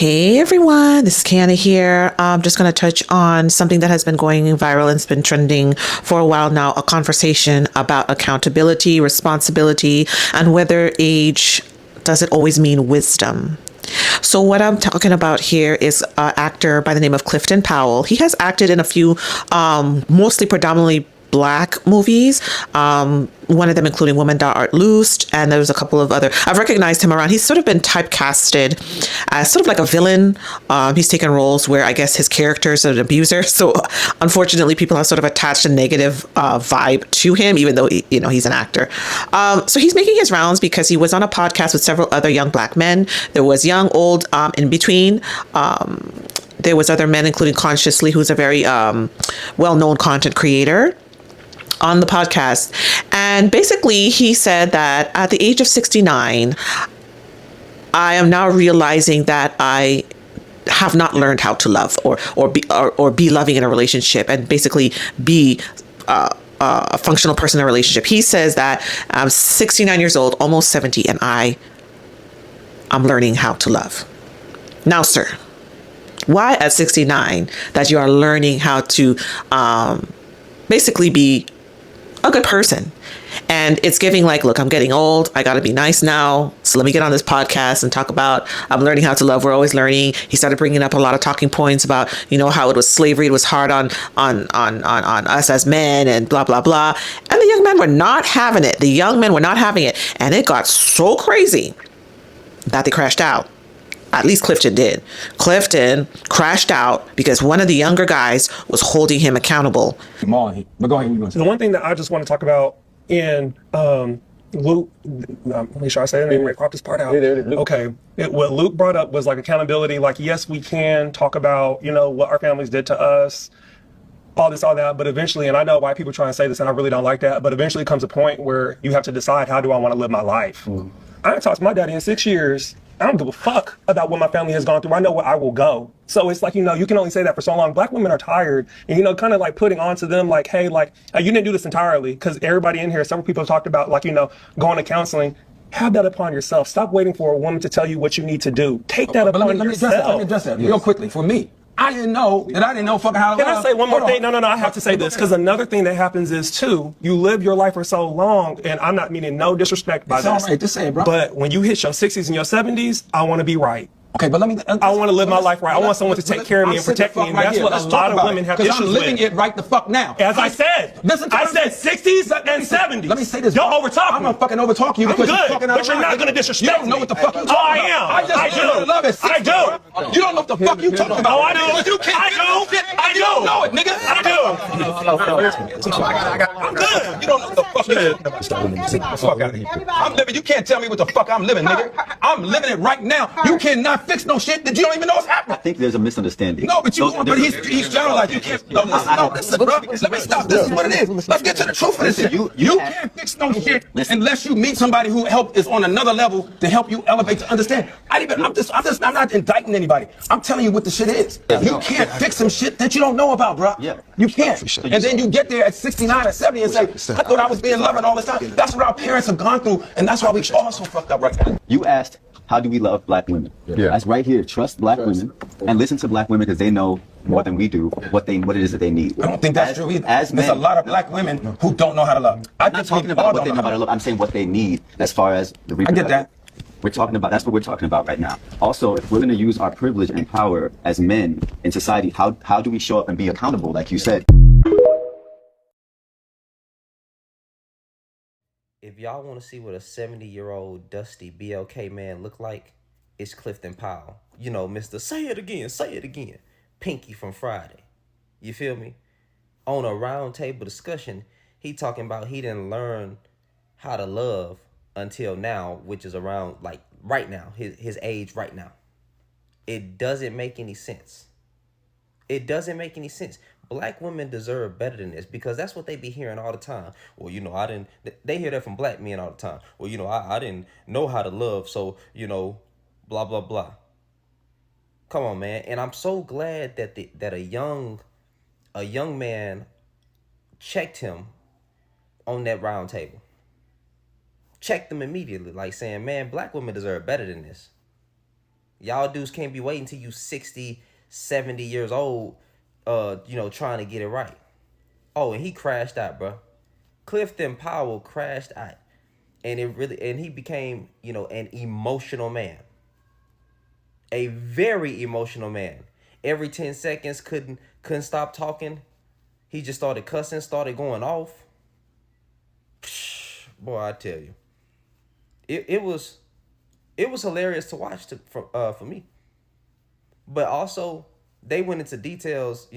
Hey everyone, this is Kiana here. I'm just going to touch on something that has been going viral and it's been trending for a while now, a conversation about accountability, responsibility, and whether age doesn't always mean wisdom. So what I'm talking about here is an actor by the name of Clifton Powell. He has acted in a few, mostly predominantly black movies. One of them including Women Thou Art Loosed, and there was a couple of other. I've recognized him around. He's sort of been typecasted as sort of like a villain. He's taken roles where I guess his character is an abuser. So unfortunately, people have sort of attached a negative vibe to him, even though he's an actor. So he's making his rounds because he was on a podcast with several other young black men. There was young, old, in between. There was other men, including Consciously, who's a very well-known content creator on the podcast. And basically he said that at the age of 69, I am now realizing that I have not learned how to love or be loving in a relationship and basically be a functional person in a relationship. He says that I'm 69 years old, almost 70, and I'm learning how to love. Now, sir, why at 69 that you are learning how to basically be a good person? And it's giving like, look, I'm getting old. I got to be nice now. So let me get on this podcast and talk about I'm learning how to love. We're always learning. He started bringing up a lot of talking points about, how it was slavery. It was hard on us as men and blah, blah, blah. And the young men were not having it. The young men were not having it. And it got so crazy that they crashed out. At least Clifton did. Clifton crashed out because one of the younger guys was holding him accountable. The one thing that I just want to talk about in Luke, make sure I say it name right, crop this part out. Okay. What Luke brought up was like accountability. Like, yes, we can talk about, what our families did to us, all this, all that, but eventually, and I know why people try and say this, and I really don't like that, but eventually comes a point where you have to decide, how do I want to live my life? I haven't talked to my daddy in 6 years. I don't give a fuck about what my family has gone through. I know where I will go. So it's like, you can only say that for so long. Black women are tired and, kind of like putting on to them like, hey, like, you didn't do this entirely, because everybody in here, several people have talked about like, going to counseling. Have that upon yourself. Stop waiting for a woman to tell you what you need to do. Take that upon yourself. Let me address that real quickly. For me, I didn't know fucking how to love. Can I say one more thing? No, I have to say this, because another thing that happens is, too, you live your life for so long, and I'm not meaning no disrespect by this. It's all right, just say it, bro. But when you hit your 60s and your 70s, I want to be right. Okay, but let me. I want to live my life right. I want someone to take care of me and protect me, and that's what a lot of women have issues with. Because I'm living it right the fuck now. As I said, I said 60s and 70s. Let me say this. Y'all overtalk me. I'm gonna fucking overtalk you because you're talking out of line. But you're not gonna disrespect me. You don't know what the fuck you're talking about. I am. I do. I do. You don't know what the fuck you talking about. Oh, I do. I do. I do. You don't know it, nigga. I do. I'm good. You don't know what the fuck you do. Get the fuck out of here. I'm living. You can't tell me what the fuck I'm living, nigga. I'm living it right now. You cannot fix no shit that you don't even know what's happening. I think there's a misunderstanding. No, but he's generalized. You can't. No, listen, bro. Let me stop. This is what it is. Let's get to the truth of this shit. You can't fix no shit unless you meet somebody who is on another level to help you elevate to understand. I'm not indicting anybody. I'm telling you what the shit is. You can't fix some shit that you don't know about, bro. Yeah. You can't. And then you get there at 69 or 70 and say, I thought I was being loving all this time. That's what our parents have gone through, and that's why we all so fucked up right now. You asked, how do we love black women? Yeah. That's right here. Trust black women and listen to black women because they know more than we do what it is that they need. I don't think that's true either. As There's men, a lot of black women who don't know how to love. I'm not talking about what they know how to love. I'm saying what they need as far as the reproduction. I get that. That's what we're talking about right now. Also, if we're going to use our privilege and power as men in society, how do we show up and be accountable, like you said? If y'all want to see what a 70-year-old dusty BLK man look like, it's Clifton Powell. Mr. Say it again. Pinky from Friday. You feel me? On a round table discussion, he talking about he didn't learn how to love until now, which is around like right now, his age right now. It doesn't make any sense. It doesn't make any sense. Black women deserve better than this, because that's what they be hearing all the time. Well, they hear that from black men all the time. Well, I didn't know how to love, so, blah, blah, blah. Come on, man. And I'm so glad that a young man checked him on that round table. Checked them immediately, like saying, man, black women deserve better than this. Y'all dudes can't be waiting till you 60, 70 years old, trying to get it right. Oh, and he crashed out, bro. Clifton Powell crashed out. And he became, an emotional man. A very emotional man. Every 10 seconds couldn't stop talking. He just started cussing, started going off. Boy, I tell you. It was hilarious to watch for me. But also, they went into details,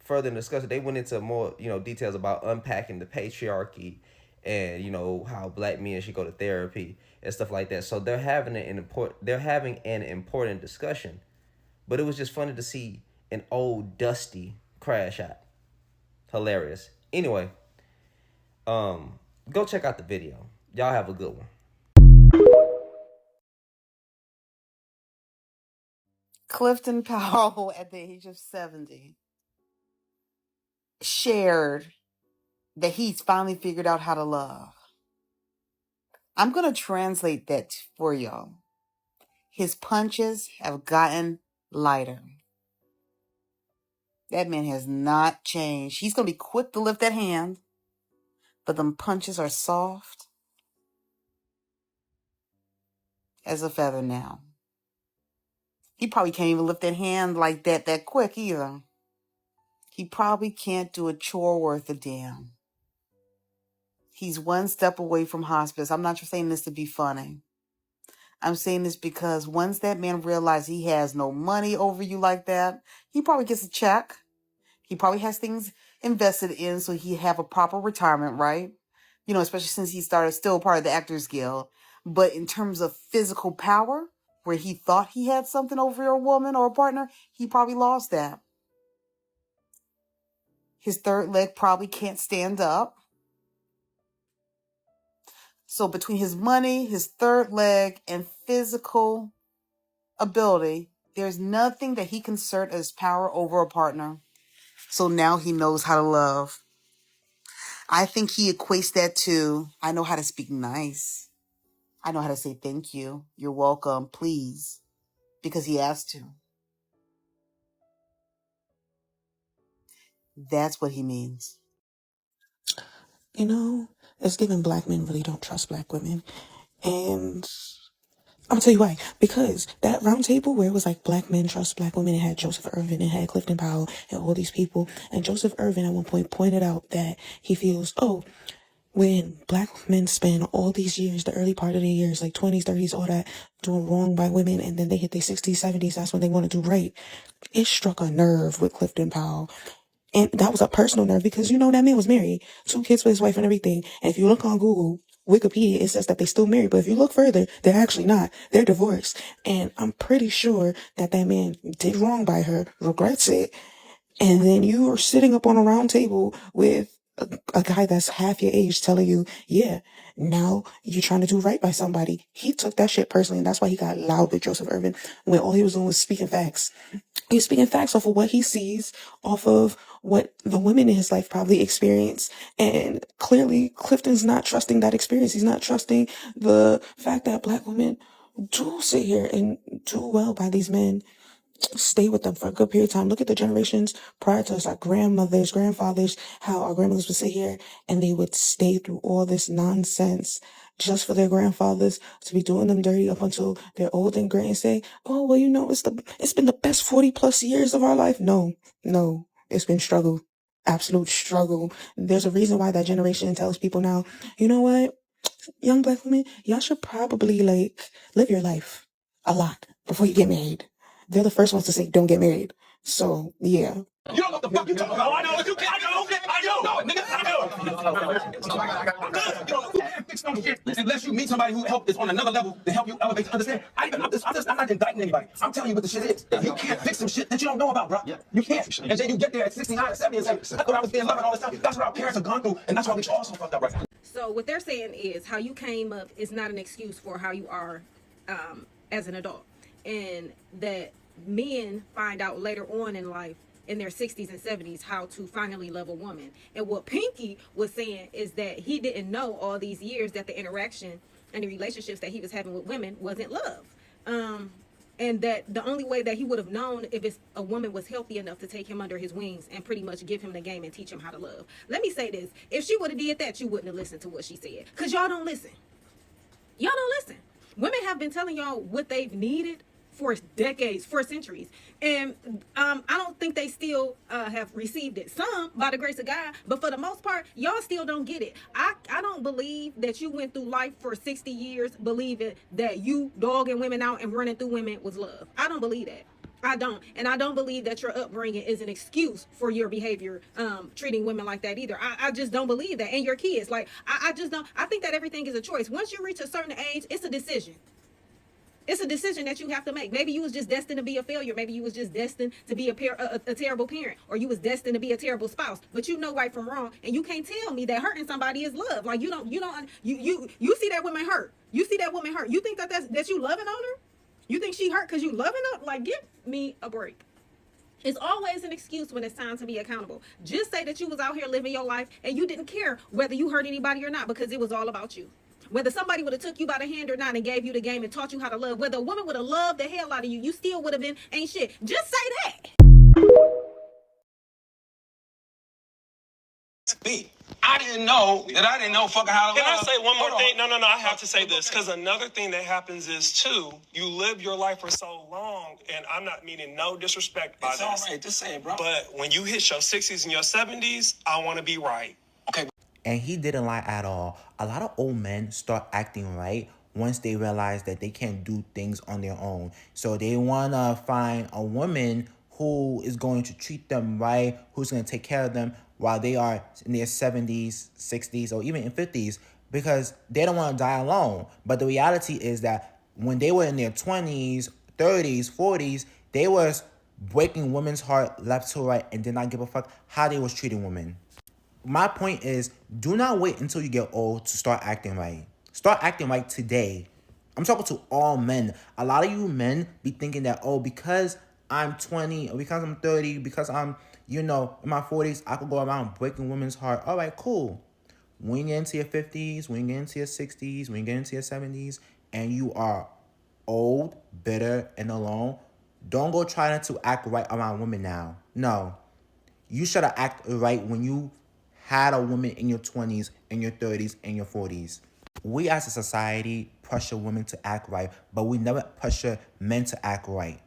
further in discussion. They went into more, details about unpacking the patriarchy and, how black men should go to therapy and stuff like that. So they're having an important discussion. But it was just funny to see an old Dusty crash out. Hilarious. Anyway, go check out the video. Y'all have a good one. Clifton Powell, at the age of 70, shared that he's finally figured out how to love. I'm going to translate that for y'all. His punches have gotten lighter. That man has not changed. He's going to be quick to lift that hand, but them punches are soft as a feather now. He probably can't even lift that hand like that quick either. He probably can't do a chore worth a damn. He's one step away from hospice. I'm not just saying this to be funny. I'm saying this because once that man realizes he has no money over you like that, he probably gets a check. He probably has things invested in so he have a proper retirement, right? Especially since he started still part of the Actors Guild. But in terms of physical power, where he thought he had something over a woman or a partner, he probably lost that. His third leg probably can't stand up. So between his money, his third leg, and physical ability, there's nothing that he can assert as power over a partner. So now he knows how to love. I think he equates that to, I know how to speak nice. I know how to say thank you. You're welcome, please. Because he has to. That's what he means. It's given black men really don't trust black women. And I'm gonna tell you why. Because that round table where it was like black men trust black women, it had Joseph Irvin, it had Clifton Powell, and all these people. And Joseph Irvin at one point pointed out that he feels, when black men spend all these years, the early part of the years, like 20s, 30s, all that, doing wrong by women, and then they hit their 60s, 70s, that's when they want to do right. It struck a nerve with Clifton Powell. And that was a personal nerve because, that man was married, 2 kids with his wife and everything. And if you look on Google, Wikipedia, it says that they still married. But if you look further, they're actually not. They're divorced. And I'm pretty sure that man did wrong by her, regrets it. And then you are sitting up on a round table with a guy that's half your age telling you, yeah, now you're trying to do right by somebody. He took that shit personally, and that's why he got loud with Joseph Irvin when all he was doing was speaking facts. He's speaking facts off of what he sees, off of what the women in his life probably experience. And clearly, Clifton's not trusting that experience. He's not trusting the fact that black women do sit here and do well by these men, stay with them for a good period of time. Look at the generations prior to us, our grandmothers, grandfathers, how our grandmothers would sit here and they would stay through all this nonsense just for their grandfathers to be doing them dirty up until they're old and gray and say, oh, well, it's been the best 40 plus years of our life. No, it's been struggle, absolute struggle. There's a reason why that generation tells people now, you know what, young black women, y'all should probably live your life a lot before you get married. They're the first ones to say, don't get married. So, yeah. You don't know what the fuck you talking about. I know what you can't. I know, nigga. I know. I'm good. You can't fix no shit unless you meet somebody who is on another level to help you elevate to understand. I'm not indicting anybody. I'm telling you what the shit is. You can't fix some shit that you don't know about, bro. You can't. And then you get there at 69 and 70 and say, I thought I was being loved all this time. That's what our parents have gone through, and that's why we all so fucked up right now. So what they're saying is how you came up is not an excuse for how you are as an adult, and that men find out later on in life in their 60s and 70s how to finally love a woman. And what Pinky was saying is that he didn't know all these years that the interaction and the relationships that he was having with women wasn't love. and that the only way that he would have known if it's a woman was healthy enough to take him under his wings and pretty much give him the game and teach him how to love. Let me say this: if she would have did that, you wouldn't have listened to what she said, because y'all don't listen. Y'all don't listen. Women have been telling y'all what they've needed for decades, for centuries, and I don't think they still have received it. Some, by the grace of God, but for the most part, y'all still don't get it. I don't believe that you went through life for 60 years believing that you dogging women out and running through women was love. I don't believe that. I don't. And I don't believe that your upbringing is an excuse for your behavior, treating women like that either. I just don't believe that. And your kids, like, I just don't. I think that everything is a choice. Once you reach a certain age, it's a decision. It's a decision that you have to make. Maybe you was just destined to be a failure. Maybe you was just destined to be a terrible parent, or you was destined to be a terrible spouse. But you know right from wrong, and you can't tell me that hurting somebody is love. Like, you see that woman hurt. You see that woman hurt. You think that you loving on her? You think she hurt because you loving her? Like, give me a break. It's always an excuse when it's time to be accountable. Just say that you was out here living your life and you didn't care whether you hurt anybody or not, because it was all about you. Whether somebody would have took you by the hand or not and gave you the game and taught you how to love, whether a woman would have loved the hell out of you, you still would have been ain't shit. Just say that. Me. I didn't know fucking how to Can I love. say one more Hold thing? on. No, I have to say this, because another thing that happens is, too, you live your life for so long, and I'm not meaning no disrespect by It's all this. right. Just say it, bro. But when you hit your 60s and your 70s, I want to be right. Okay. And he didn't lie at all. A lot of old men start acting right once they realize that they can't do things on their own. So they want to find a woman who is going to treat them right, who's going to take care of them while they are in their 70s, 60s, or even in 50s, because they don't want to die alone. But the reality is that when they were in their 20s, 30s, 40s, they was breaking women's heart left to right and did not give a fuck how they was treating women. My point is, do not wait until you get old to start acting right. Start acting right today. I'm talking to all men. A lot of you men be thinking that, oh, because I'm 20, or because I'm 30, because I'm, in my 40s, I could go around breaking women's heart. All right, cool. When you get into your 50s, when you get into your 60s, when you get into your 70s, and you are old, bitter, and alone, don't go trying to act right around women now. No. You should have acted right when you had a woman in your 20s, in your 30s, and your 40s. We as a society pressure women to act right, but we never pressure men to act right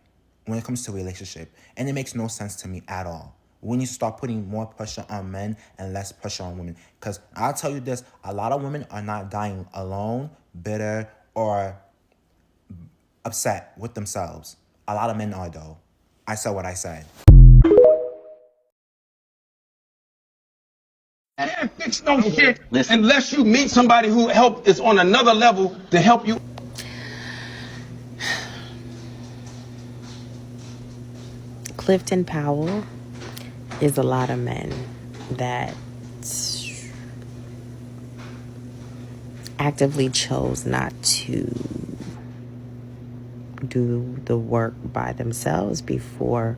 when it comes to relationship. And it makes no sense to me at all. We need to start putting more pressure on men and less pressure on women. Because I'll tell you this, a lot of women are not dying alone, bitter, or upset with themselves. A lot of men are, though. I said what I said. You can't fix no shit unless you meet somebody who is on another level to help you. Clifton Powell is a lot of men that actively chose not to do the work by themselves before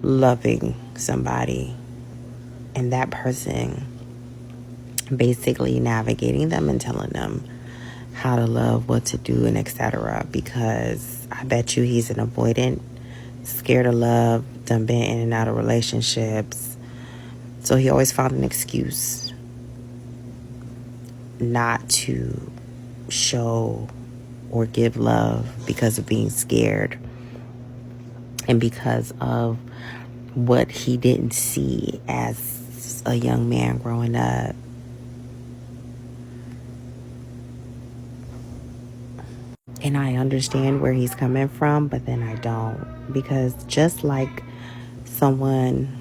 loving somebody, and that person basically navigating them and telling them how to love, what to do, and etc. Because I bet you he's an avoidant, scared of love, done been in and out of relationships, so he always found an excuse not to show or give love because of being scared and because of what he didn't see as a young man growing up. And I understand where he's coming from, but then I don't. Because just like someone,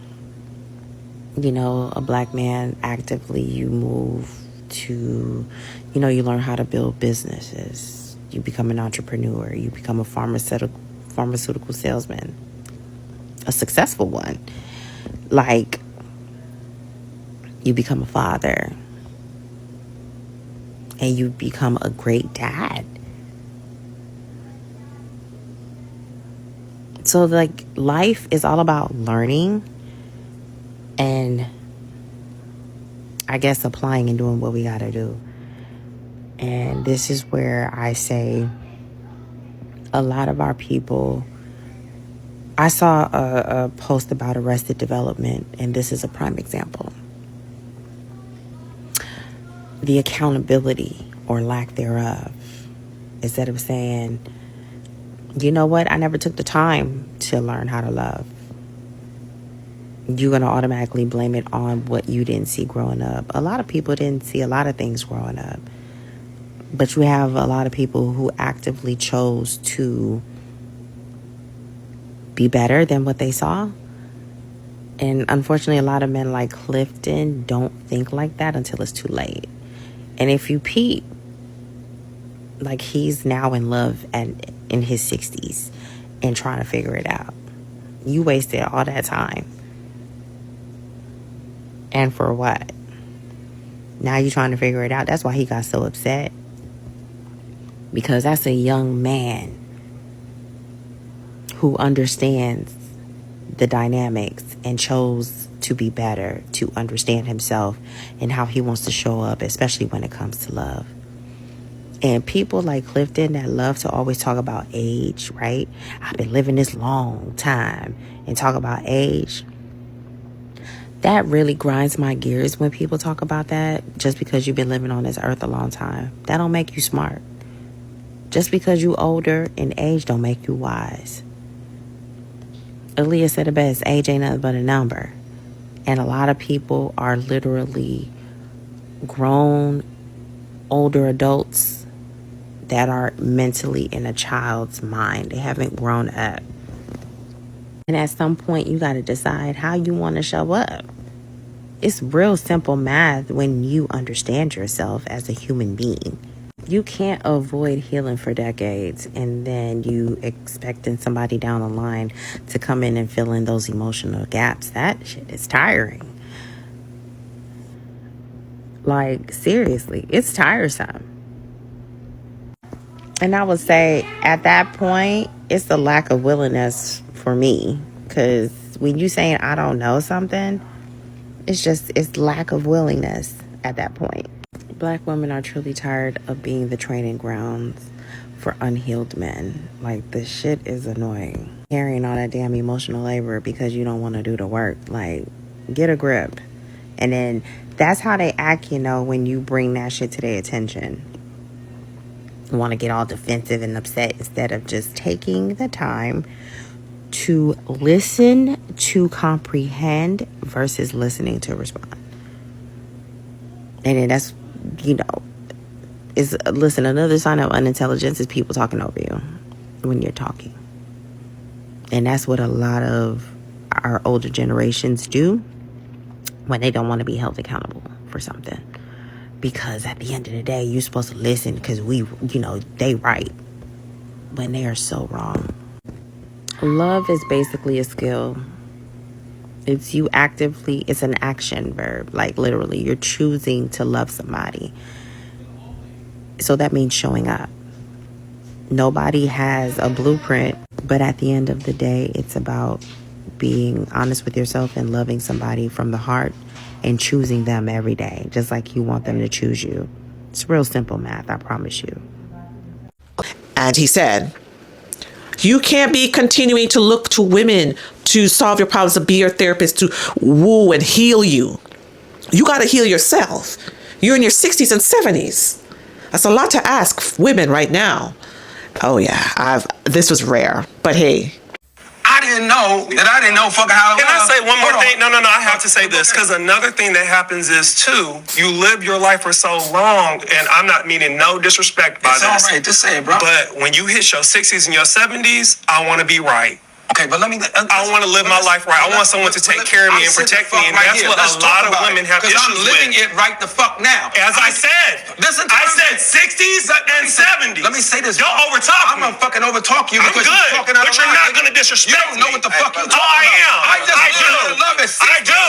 a black man, actively you move to, you learn how to build businesses. You become an entrepreneur. You become a pharmaceutical salesman. A successful one. Like, you become a father. And you become a great dad. So, life is all about learning and, I guess, applying and doing what we gotta do. And this is where I say a lot of our people, I saw a post about Arrested Development, and this is a prime example. The accountability or lack thereof. Instead of saying, you know what, I never took the time to learn how to love. You're going to automatically blame it on what you didn't see growing up. A lot of people didn't see a lot of things growing up. But you have a lot of people who actively chose to be better than what they saw. And unfortunately, a lot of men like Clifton don't think like that until it's too late. And if you peep, like, he's now in love and in his 60s and trying to figure it out. You wasted all that time. And for what? Now you're trying to figure it out. That's why he got so upset. Because that's a young man who understands the dynamics and chose to be better, to understand himself and how he wants to show up, especially when it comes to love. And people like Clifton that love to always talk about age, right? I've been living this long time and talk about age. That really grinds my gears when people talk about that. Just because you've been living on this earth a long time, that don't make you smart. Just because you older in age don't make you wise. Aaliyah said it best, age ain't nothing but a number. And a lot of people are literally grown, older adults that are mentally in a child's mind. They haven't grown up. And at some point, you got to decide how you want to show up. It's real simple math when you understand yourself as a human being. You can't avoid healing for decades and then you expecting somebody down the line to come in and fill in those emotional gaps. That shit is tiring. Like, seriously, it's tiresome. And I would say at that point, it's the lack of willingness for me. Because when you saying I don't know something, it's lack of willingness at that point. Black women are truly tired of being the training grounds for unhealed men. Like, this shit is annoying. Carrying all that damn emotional labor because you don't want to do the work. Like, get a grip. And then that's how they act, when you bring that shit to their attention. Want to get all defensive and upset instead of just taking the time to listen to comprehend versus listening to respond. And then that's, another sign of unintelligence is people talking over you when you're talking. And that's what a lot of our older generations do when they don't want to be held accountable for something. Because at the end of the day, you're supposed to listen because they right. But they are so wrong. Love is basically a skill. It's an action verb. Like, literally, you're choosing to love somebody. So that means showing up. Nobody has a blueprint, but at the end of the day, it's about being honest with yourself and loving somebody from the heart and choosing them every day, just like you want them to choose you. It's real simple math, I promise you. And he said, you can't be continuing to look to women to solve your problems, to be your therapist, to woo and heal you. You got to heal yourself. You're in your 60s and 70s. That's a lot to ask women right now. Oh yeah, this was rare, but hey. I didn't know fucking how it was. Can I say one more Hold thing? on. No, I have to say this, because another thing that happens is, too, you live your life for so long, and I'm not meaning no disrespect by It's this. all right, just say it, bro. But when you hit your 60s and your 70s, I want to be right. Okay, but let me... I want to live my life right. I want someone to take care of me and protect me, and that's what a lot of women have issues with. Because I'm living it right the fuck now. As I said, Listen to I what I'm said saying. 60s and 70s. Let me say this. Don't overtalk I'm me. gonna fucking overtalk you I'm because good, you're talking out but of you're line. not going to disrespect You don't know what the fuck you talking Oh, I am. about. I just I do. learned to love at 60. I do.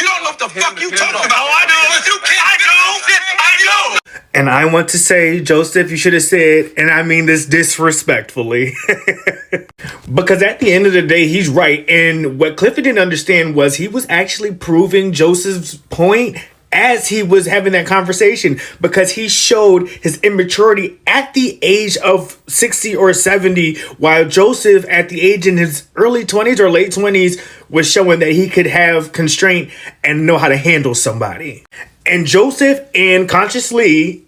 You don't know what the fuck you talking about. Oh, I do. You can't I do. I do. And I want to say, Joseph, you should have said, and I mean this disrespectfully. Because at the end of the day, he's right. And what Clifford didn't understand was he was actually proving Joseph's point as he was having that conversation, because he showed his immaturity at the age of 60 or 70, while Joseph at the age in his early 20s or late 20s was showing that he could have constraint and know how to handle somebody. And Joseph and Conscious Lee,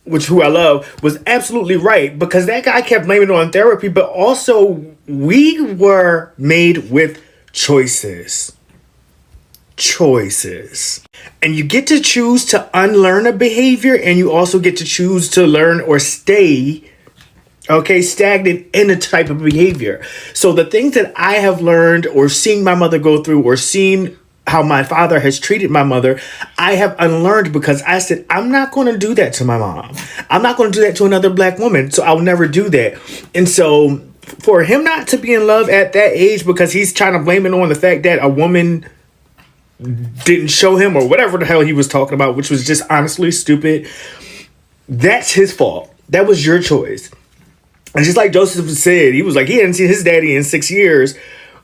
who I love, was absolutely right, because that guy kept blaming it on therapy, but also we were made with choices. And you get to choose to unlearn a behavior, and you also get to choose to learn or stay stagnant in a type of behavior. So the things that I have learned or seen my mother go through, or seen how my father has treated my mother, I have unlearned, because I said, I'm not going to do that to my mom. I'm not going to do that to another black woman. So I'll never do that. And so for him not to be in love at that age, because he's trying to blame it on the fact that a woman didn't show him, or whatever the hell he was talking about, which was just honestly stupid, that's his fault. That was your choice. And just like Joseph said, he was like, he hadn't seen his daddy in 6 years.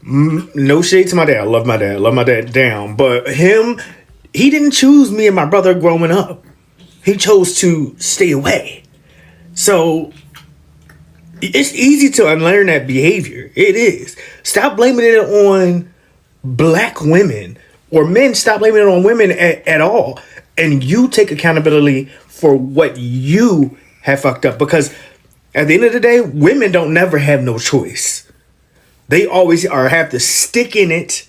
No shade to my dad. I love my dad down. But he didn't choose me and my brother growing up. He chose to stay away. So it's easy to unlearn that behavior. It is. Stop blaming it on black women, or men. Stop blaming it on women at all. And you take accountability for what you have fucked up. Because at the end of the day, women don't never have no choice. They always have to stick in it.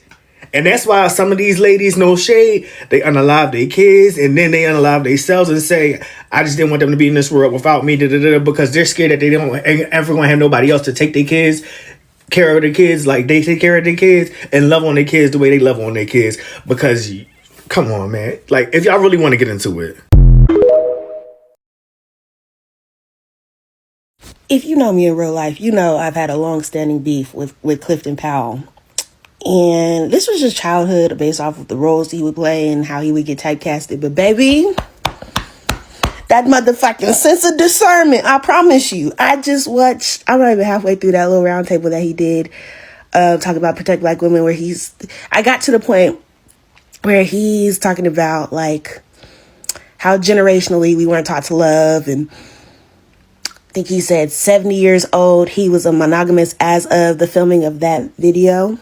And that's why some of these ladies, no shade, they unalive their kids, and then they unalive themselves and say, I just didn't want them to be in this world without me, because they're scared that they don't ever going to have nobody else to take their kids, care of their kids like they take care of their kids, and love on their kids the way they love on their kids. Because, come on, man. Like, if y'all really want to get into it. If you know me in real life, you know I've had a long-standing beef with Clifton Powell. And this was just childhood, based off of the roles he would play and how he would get typecasted. But baby, that motherfucking sense of discernment, I promise you. I just watched, I'm not even halfway through that little round table that he did, talking about Protect Black Women, where I got to the point where he's talking about, like, how generationally we weren't taught to love, and I think he said 70 years old, he was a monogamous as of the filming of that video.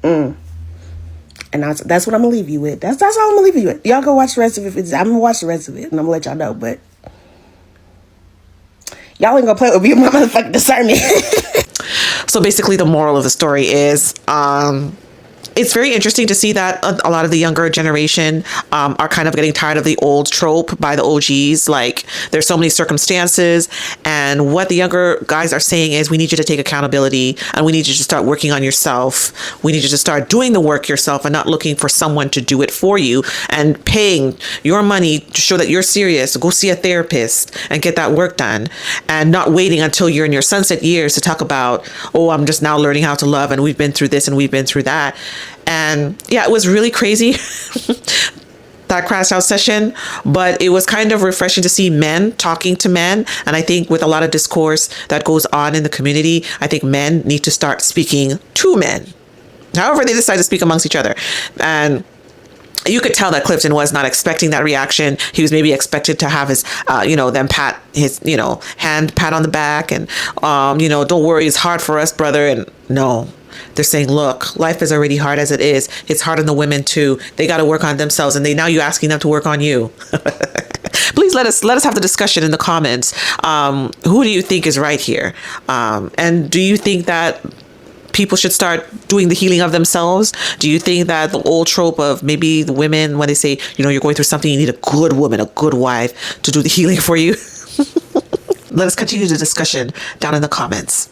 And that's what I'm gonna leave you with. That's all I'm gonna leave you with. Y'all go watch the rest of it. I'm gonna watch the rest of it, and I'm gonna let y'all know. But y'all ain't gonna play with me, my motherfucking discernment. So basically, the moral of the story is, it's very interesting to see that a lot of the younger generation are kind of getting tired of the old trope by the OGs. Like, there's so many circumstances, and what the younger guys are saying is, we need you to take accountability, and we need you to start working on yourself. We need you to start doing the work yourself and not looking for someone to do it for you, and paying your money to show that you're serious. Go see a therapist and get that work done, and not waiting until you're in your sunset years to talk about, oh, I'm just now learning how to love, and we've been through this and we've been through that. And yeah, it was really crazy, that crash out session, but it was kind of refreshing to see men talking to men. And I think with a lot of discourse that goes on in the community, I think men need to start speaking to men, however they decide to speak amongst each other. And you could tell that Clifton was not expecting that reaction. He was maybe expected to have his, them pat his, hand pat on the back, and, don't worry, it's hard for us, brother. And no. They're saying, look, life is already hard as it is. It's hard on the women too. They got to work on themselves, and now you're asking them to work on you. Please let us have the discussion in the comments. Who do you think is right here? And do you think that people should start doing the healing of themselves? Do you think that the old trope of maybe the women, when they say, you're going through something, you need a good woman, a good wife to do the healing for you? Let us continue the discussion down in the comments.